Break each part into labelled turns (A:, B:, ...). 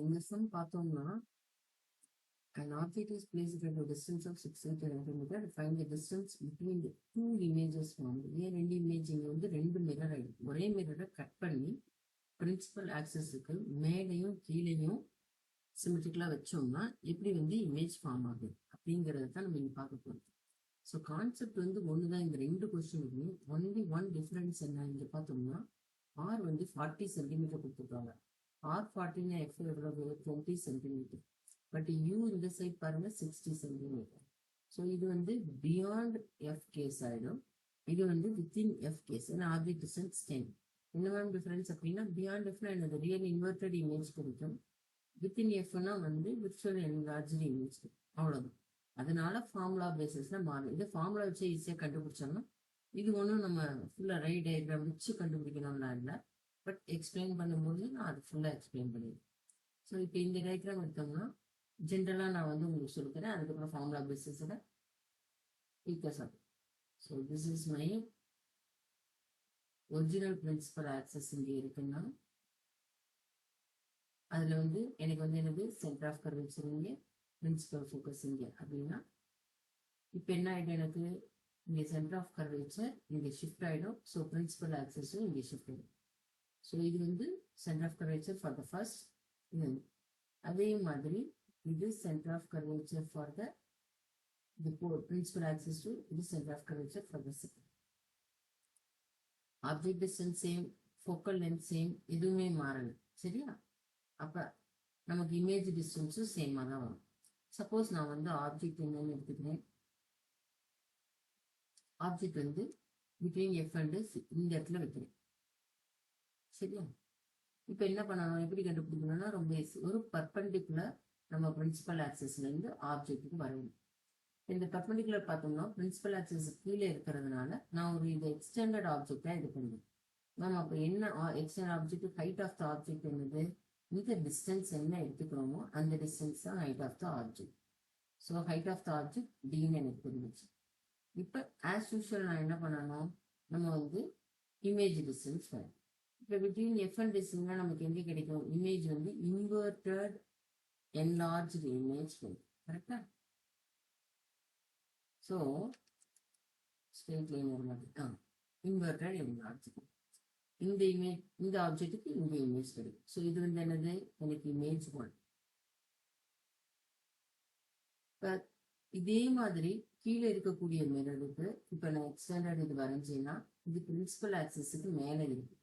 A: இந்த சம் பார்த்தோம்னா an object is placed at a distance of 6 centimeter. Find the distance between the two images formed. ஏன் ரெண்டு image இங்கே வந்து ரெண்டு மிரர் ஆயிடும். ஒரே மிரரை கட் பண்ணி பிரின்சிபல் ஆக்சஸுக்கு மேலையும் கீழையும் சிமெட்ரிக்கலாக வச்சோம்னா எப்படி வந்து இமேஜ் ஃபார்ம் ஆகுது அப்படிங்கிறத தான் நம்ம இங்கே பார்க்க போகிறோம். ஸோ கான்செப்ட் வந்து ஒன்று தான் இந்த ரெண்டு கொஸ்டினுக்குமே. ஒன்லி ஒன் டிஃப்ரென்ஸ் என்ன இங்கே பார்த்தோம்னா ஆர் வந்து 40 சென்டிமீட்டர் கொடுத்துருக்காங்க. R40 எஃப் எவ்வளவு 20 சென்டிமீட்டர். பட் யூ இந்த சைட் பாருங்க 60 சென்டிமீட்டர். ஸோ இது வந்து பியாண்ட் எஃப் கேஸ் ஆகிடும். இது வந்து வித்தின் எஃப் கேஸ். ஏன்னா ஆப்ஜெக்ட் டிஸ்டன்ஸ் 10. என்ன மேம் டிஃபரன்ஸ் அப்படின்னா பியாண்ட் எஃப்னா என்னது ரியல் இன்வெர்டட் இமேஜ் கொடுக்கும். வித்தின் எஃப்னா வந்து விர்ச்சுவல் என்லார்ஜ்டு இமேஜ். அவ்வளோதான். அதனால ஃபார்முலா பேசிஸ்ல மாறும். இது ஃபார்முலா வச்சு ஈஸியாக கண்டுபிடிச்சோம்னா இது ஒன்றும் நம்ம ஃபுல்லாக ரை டயக்ராம் வச்சு கண்டுபிடிக்கணும்னா இல்லை. பட் எக்ஸ்பிளைன் பண்ணும்போது நான் அது ஃபுல்லாக எக்ஸ்பிளைன் பண்ணிடுவேன். ஸோ இப்போ இந்த டயக்ராம் எடுத்தோம்னா ஜென்ரலாக நான் வந்து உங்களுக்கு சொல்லித்தரேன். அதுக்கப்புறம் ஃபார்முலா பேசிஸில் டீச்சர்ஸ் ஆகும். So this is my original principal axis இங்கே இருக்குன்னா அதில் வந்து எனக்கு வந்து என்னது சென்டர் ஆஃப் கர்வேச்சர் இங்கே, பிரின்சிபல் ஃபோக்கஸ் இங்கே அப்படின்னா இப்போ என்ன ஆகிடும், எனக்கு இங்கே சென்டர் ஆஃப் கர்வேச்சர் இங்கே ஷிஃப்ட் ஆகிடும். ஸோ பிரின்சிபல் ஆக்சஸும் இங்கே ஷிஃப்ட் ஆகிடும். ஸோ இது வந்து centre of curvature for the first. இது அதே மாதிரி இது centre of curvature for the principal axis to இது centre of curvature for the second. Object distance same, focal length same, எதுவுமே மாறலை. சரியா? அப்போ நமக்கு இமேஜ் டிஸ்டன்ஸும் சேமாக தான் வரும். சப்போஸ் நான் வந்து ஆப்ஜெக்ட் என்னன்னு எடுத்துக்கிறேன். ஆப்ஜெக்ட் வந்து பிட்வீன் எஃப் அண்ட் இந்த இடத்துல வைக்கிறேன். சரியா? இப்போ என்ன பண்ணணும், எப்படி கண்டுபிடிக்கணும்னா ரொம்ப ஒரு பர்பண்டிகுலர் நம்ம பிரின்சிபல் ஆக்சஸ்லேருந்து ஆப்ஜெக்ட்டுக்கு வரணும். இந்த பர்பண்டிகுலர் பார்த்தோம்னா பிரின்சிபல் ஆக்சஸ் கீழே இருக்கிறதுனால நான் ஒரு இது எக்ஸ்டெண்டட் ஆப்ஜெக்டாக இது பண்ணுவேன். மேம் அப்போ என்ன extended object, height of the object என்னது, இந்த டிஸ்டன்ஸ் என்ன எடுத்துக்கிறோமோ அந்த டிஸ்டன்ஸ் தான் height of the object. So height of the object டின்னு எனக்கு தெரிஞ்சிச்சு. இப்போ ஆஸ் யூஷுவல் நான் என்ன பண்ணணும், நம்ம வந்து இமேஜ் டிஸ்டன்ஸ் வரும். இப்போ பிட்வீன் எஃப் அண்ட் டிஸ்டன்ஸ்னா நமக்கு எங்கே கிடைக்கும், இமேஜ் வந்து இன்வெர்டட் என்லார்ஜ்டு இமேஜ் கிடைக்கும். கரெக்டா? ஸோ ஸ்ட்ரெயிட் லைன் ஒரு மாதிரி இன்வெர்டட் என்லார்ஜ்டு. இந்த இமேஜ் இந்த ஆப்ஜெக்ட்டுக்கு இந்த இமேஜ் கிடைக்கும். ஸோ இது வந்து என்னது, எனக்கு இமேஜ் 1. இப்போ இதே மாதிரி கீழே இருக்கக்கூடிய மிரருக்கு இப்போ நான் எக்ஸ்டெண்டட் இது வரைஞ்சேன்னா இது பிரின்சிபல் ஆக்சஸுக்கு மேலே இருக்கு.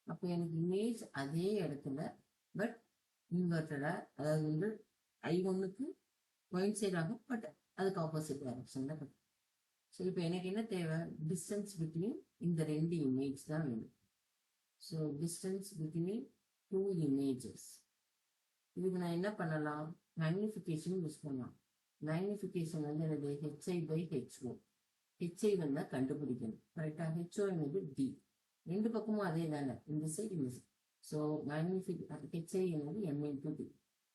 A: அப்போ எனக்கு இமேஜ் அதே இடத்துல பட் இன்வெர்டடா, அதாவது வந்து I1க்கு பாயிண்ட் சைட் ஆகும், பட் அதுக்கு ஆப்போசிட் டைரக்ஷன்ல கட்டும். ஸோ இப்போ எனக்கு என்ன தேவை, டிஸ்டன்ஸ் பிட்வீன் இந்த ரெண்டு இமேஜ் தான் வேணும். So distance between 2 images. இதுக்கு நான் என்ன பண்ணலாம், மேக்னிஃபிகேஷன் யூஸ் பண்ணலாம். மேக்னிஃபிகேஷன் வந்து என்னது HI/HO. HI வந்தால் கண்டுபிடிக்கணும். கரெக்டாக? HO என்னது D. ரெண்டு பக்கமும் அதே தானே, இந்த சைடு இந்த சைடு. ஸோ HI என்னது M×D.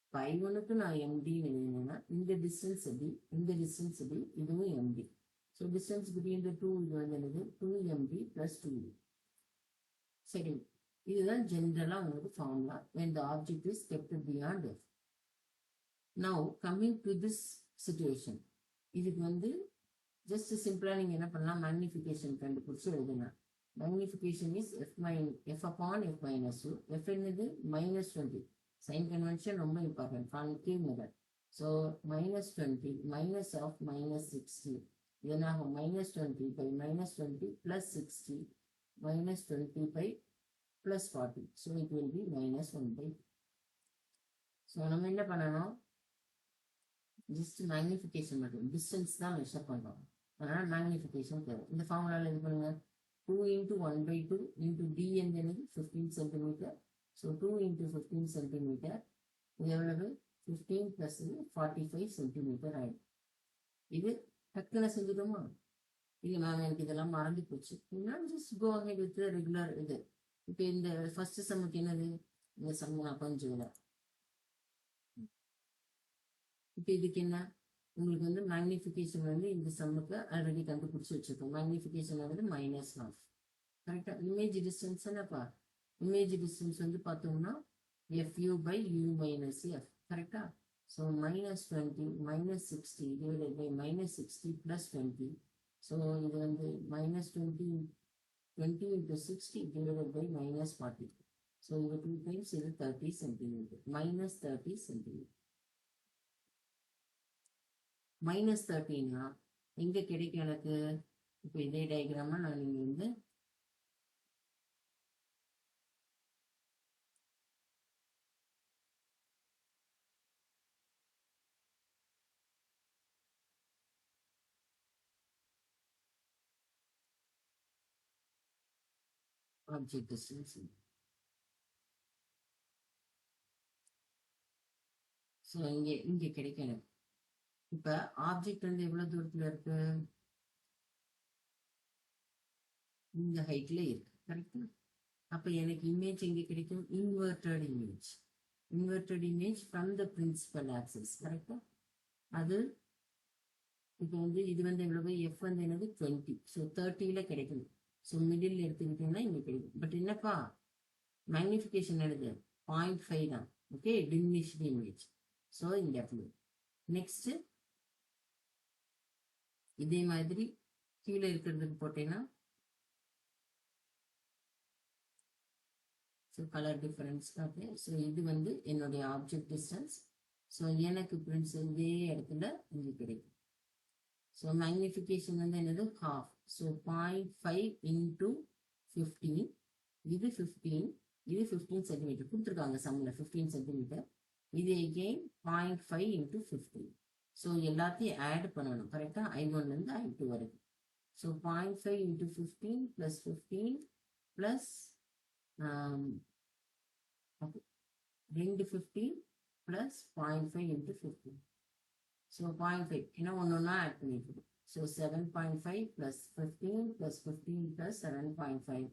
A: இப்போ I1க்கு நான் MD எழுதினேன்னா இந்த டிஸ்டன்ஸ் D, இந்த டிஸ்டன்ஸ் D, இதுவும் MD. So distance between the 2 இது வந்து என்னது 2MD + 2D. சரி, இதுதான் ஜென்ரலாக உங்களுக்கு formula when the object is kept beyond F. Now coming to this situation, இதுக்கு வந்து ஜஸ்ட் சிம்பிளா நீங்க என்ன பண்ணலாம், மேக்னிஃபிகேஷன் கண்டுபிடிச்சு எழுதலாம். Magnification is F/F-2. F என்னது -20. சைன் கன்வென்ஷன் ரொம்ப important. Concave method. So -20 minus of -60 இதனாகும் -20/-20 + 60 -20/+40. So it will be -1/2. So நம்ம என்ன பண்ணணும், ஜஸ்ட் மேக்னிஃபிகேஷன் மட்டும், டிஸ்டன்ஸ் தான் மெஷர் பண்ணுறோம். அதனால மேக்னிஃபிகேஷன் தேவை. இந்த ஃபார்முலாவில் இது பண்ணுங்க, 2 × 1/2 × D என்னது 15 சென்டிமீட்டர். ஸோ 2 × 15 சென்டிமீட்டர் இது எவ்வளவு, 15 + 45 சென்டிமீட்டர் ஆயிடும். இது டக்குன்னு செஞ்சுட்டோமா, இது மேம் எனக்கு இதெல்லாம் மறந்து போச்சு. Just go ahead with regular இது. இப்போ இந்த ஃபர்ஸ்ட் சம்முக்கு என்னது, இந்த சம்மு நான் கொஞ்சம் விட. இப்போ இதுக்கு என்ன, உங்களுக்கு வந்து மேக்னிஃபிகேஷன் வந்து இந்த சம்முக்கு ஆல்ரெடி கண்டுபிடிச்சி வச்சிருக்கோம். மேக்னிஃபிகேஷன் வந்து -1/2. கரெக்டாக? இமேஜ் டிஸ்டன்ஸ் என்னப்பா, இமேஜ் டிஸ்டன்ஸ் வந்து பார்த்தோம்னா fu by u minus f. Correctா? So minus 20 minus 60 divided by minus 60 plus 20. So இது வந்து minus 20 into 60 divided by minus 40. So இது 2 times இது 30 centimeter. Minus 30 centimeter. Minus 30 னா எங்க கிடைக்கும் எனக்கு? இப்போ இதே டயக்ராமா நான் இங்க வந்து object distance. ஸோ இங்க கிடைக்கும் எனக்கு. இப்ப ஆப்ஜெக்ட் வந்து எவ்வளவு தூரத்துல இருக்கு? இந்த ஹைட்ல இருக்கு. கரெக்டா? அப்ப எனக்கு இமேஜ் எங்க கிடைக்கும்? Inverted image. Inverted image from the principal axis. கரெக்டா? அது இப்போ வந்து இது வந்து எவ்வளவு? எஃப் வந்து என்னது? 20. ஸோ 30ல கிடைக்கும். ஸோ மிடில் எடுத்துக்கிட்டீங்கன்னா இங்க கிடைக்கும். பட் என்னப்பா மேக்னிஃபிகேஷன் என்னது? 0.5 தான். Okay, diminished image. ஸோ இந்த இடத்துல நெக்ஸ்ட் இதே மாதிரி கீழே இருக்கிறதுக்கு போட்டேன்னா ஸோ கலர் டிஃபரன்ஸ் காட்டு. ஸோ இது வந்து என்னுடைய ஆப்ஜெக்ட் டிஸ்டன்ஸ். ஸோ எனக்கு பிரின்ஸ் இதே இடத்துல இங்கே கிடைக்கும். ஸோ மேக்னிஃபிகேஷன் வந்து என்னது? ஹாஃப். So 0.5 into 15. இது 15, இது 15 சென்டிமீட்டர் கொடுத்துருக்காங்க சம்மில் 15 சென்டிமீட்டர். இது எகெயின் 0.5 into 15. ஸோ எல்லாத்தையும் ஆட் பண்ணணும். கரெக்டாக? I1லேருந்து I2 வரைக்கும். So 0.5 into 15 plus 15 plus 250 plus 0.5 into 15. So 0.5, ஒன்று ஆட் பண்ணிட்டு. So 7.5 plus 15 plus 15 plus 7.5.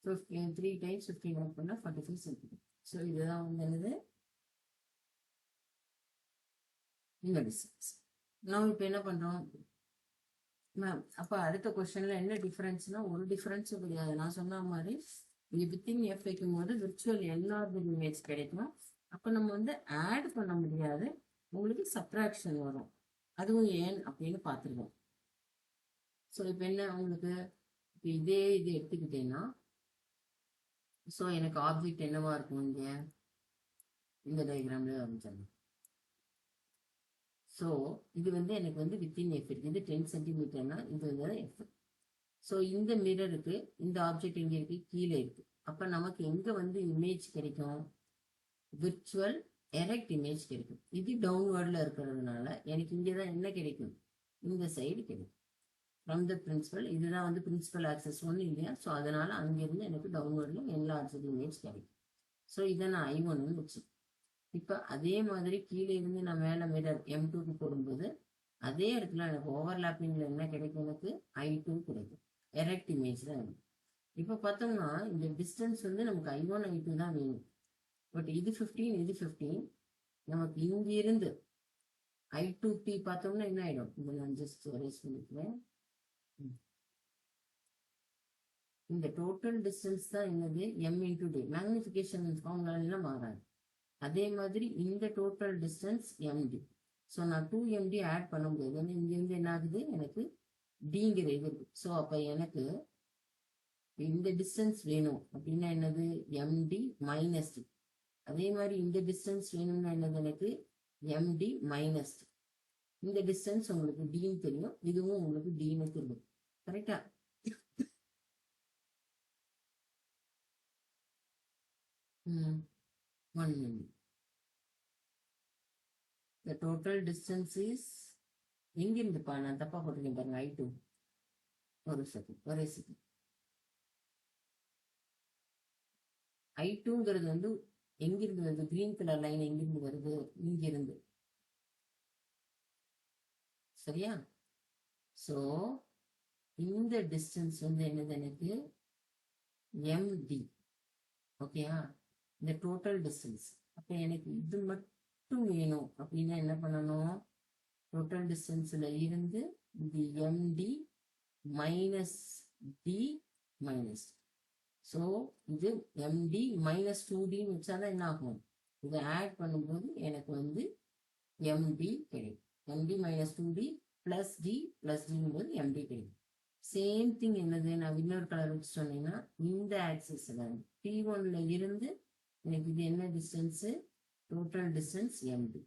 A: 15, 3 times 15 add பண்ணா 45 centimeter. So இதுதான் வந்து என்னது? இந்த டிஸ்டன்ஸ். நான் இப்போ என்ன பண்றோம் மேம்? அப்ப அடுத்த கொஸ்டின்ல என்ன டிஃபரன்ஸ்னா ஒரு டிஃபரன்ஸும் கிடையாது. நான் சொன்ன மாதிரி வித்தின் எஃப் வைக்கும் போது விர்ச்சுவல் என்லார்ஜ்டு இமேஜ் கிடைக்கும். அப்ப நம்ம வந்து ஆட் பண்ண முடியாது, உங்களுக்கு சப்ட்ராக்ஷன் வரும். அதுவும் ஏன் அப்படின்னு பார்த்துருவோம். ஸோ இப்போ என்ன உங்களுக்கு இப்போ இதே இது எடுத்துக்கிட்டேன்னா ஸோ எனக்கு ஆப்ஜெக்ட் என்னவா இருக்கும்? இங்க இந்த டயக்ராம்ல ஆரம்பிச்சாங்க. ஸோ இது வந்து எனக்கு வந்து வித்தின் எஃப் இருக்கு. இது 10 சென்டிமீட்டர்னா இது வந்து எஃப். ஸோ இந்த மிரருக்கு இந்த ஆப்ஜெக்ட் எங்க இருக்கு? கீழே இருக்கு. அப்ப நமக்கு எங்க வந்து இமேஜ் கிடைக்கும்? விர்ச்சுவல் எரெக்ட் இமேஜ் கிடைக்கும். இது டவுன்வர்ட்ல இருக்கிறதுனால எனக்கு இங்கதான் என்ன கிடைக்கும்? இந்த சைடு கிடைக்கும் ஃப்ரம் த பிரின்சிபல். இதுதான் வந்து பிரின்சிபல் ஆக்சஸ் ஒன்று இல்லையா? ஸோ அதனால அங்கிருந்து எனக்கு டவுன்வர்ட்ல என்லார்ஜ்டு இமேஜ் கிடைக்கும். ஸோ இதை நான் I1ன்னு வச்சு இப்போ அதே மாதிரி கீழே இருந்து நான் மேலே மிரர் M2க்கு போடும்போது அதே இடத்துல எனக்கு ஓவர்லாப்பிங்ல என்ன கிடைக்கும்? எனக்கு I2 கிடைக்கும். எரெக்ட் இமேஜ் தான் இருக்கும். இப்போ பார்த்தோம்னா இந்த டிஸ்டன்ஸ் வந்து நமக்கு I1 I2 தான் வேணும். பட் இது 15, இது 15. நமக்கு இங்க இருந்து I2T பார்த்தோம்னா என்ன ஆயிடும்? இதை நான் ஜஸ்ட் அரேஸ் பண்ணிக்கிறேன். இந்த டோட்டல் டிஸ்டன்ஸ் தான் என்னது? M into D. மேக்னிஃபிகேஷன் ஃபார்முலாலாம் மாறாது. அதே மாதிரி இந்த டோட்டல் டிஸ்டன்ஸ் MD. ஸோ நான் 2MD ஆட் பண்ண முடியாது. ஏன்னா இங்கேருந்து என்ன ஆகுது? எனக்கு டிங்கிற இது இருக்கு. ஸோ அப்போ எனக்கு இந்த டிஸ்டன்ஸ் வேணும் அப்படின்னா என்னது? MD minus D. அதே மாதிரி இந்த டிஸ்டன்ஸ் வேணும்னா என்னது? எனக்கு MD மைனஸ் டி. இந்த டிஸ்டன்ஸ் உங்களுக்கு டின்னு தெரியும், இதுவும் உங்களுக்கு டின்னு தெரியும். கரெக்டா? One minute. The total distance is எங்கிருந்துப்பா? நான் தப்பா போட்டிருக்கேன் பாருங்க. I2. ஒரு செகண்ட். I2ங்கிறது வந்து எங்கிருந்து வருது? கிரீன் கலர் லைன் எங்கிருந்து வருது? இங்கிருந்து. சரியா? சோ இந்த டிஸ்டன்ஸ் வந்து என்னது? எனக்கு MD. ஓகேயா? இந்த டோட்டல் டிஸ்டன்ஸ். அப்ப எனக்கு இது மட்டும் வேணும் அப்படின்னா என்ன பண்ணணும்? டோட்டல் டிஸ்டன்ஸ்ல இருந்து இந்த MD minus D minus. So இது எம்டி மைனஸ் 2டின்னு வச்சாதான் என்ன ஆகும், இதை ஆட் பண்ணும்போது எனக்கு வந்து எம்டி கிடைக்கும். MD minus 2d plus D plus டிங்கும்போது எம்டி கிடைக்கும். சேம் திங் என்னது, நான் இன்னொரு கலர் வச்சு சொன்னீங்கன்னா இந்த ஆக்சிஸ்ல P1ல இருந்து எனக்கு இது என்ன distance, total distance MD.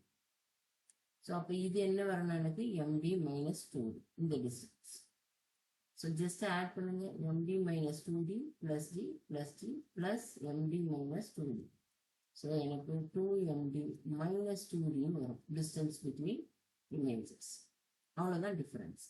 A: So அப்போ இது என்ன வரணும், எனக்கு எம்டி மைனஸ் 2d இந்த டிஸ்டன்ஸ். ஸோ ஜஸ்ட் ஆட் பண்ணுங்க, MD minus 2d plus D plus D plus MD minus 2d. So எனக்கு 2md மைனஸ் 2dன்னு வரும் டிஸ்டன்ஸ் பிட்வீன் இமேஜஸ். அவ்வளோதான் டிஃபரன்ஸ்.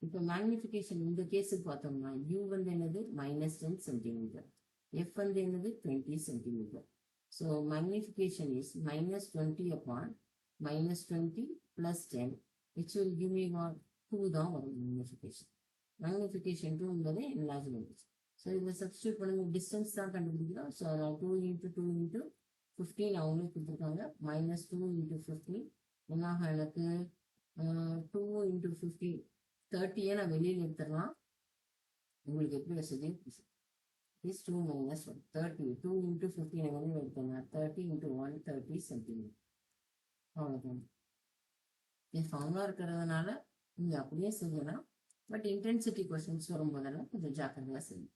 A: இப்போ மேக்னிஃபிகேஷன் இந்த கேஸுக்கு பார்த்தோம்னா u வந்து என்னது மைனஸ் 10 சென்டிமீட்டர், எஃப் வந்து என்னது 20 centimetre. So magnification is minus 20 upon minus 20 plus 10 which will give me what 2 தான் வரும் மேக்னிஃபிகேஷன். மேக்னிஃபிகேஷன் 2 என்பது என்லார்ஜ்மெண்ட். ஸோ இதில் சப்ஸ்டியூட் பண்ணுங்க, டிஸ்டன்ஸ் தான் கண்டுபிடிக்கிறோம். ஸோ 2 into 2 into 15 அவங்களே கொடுத்துருக்காங்க. மைனஸ் 2 into 15 என்னாக எனக்கு 2 into 15 30 நான் வெளியில் எடுத்துடலாம். உங்களுக்கு எப்படி வசதி இஸ் 2 minus 1 30 2 into 15 வெளியில் எடுத்தோம்னா 30 into 1 30 சென்டிமீட்டர். அவ்வளோதான். இது ஃபார்முலா இருக்கிறதுனால நீங்கள் அப்படியே செய்யலாம். பட் இன்டென்சிட்டி கொஸ்டின்ஸ் வரும்போதெல்லாம் கொஞ்சம் ஜாக்கிரதையாக செய்யணும்.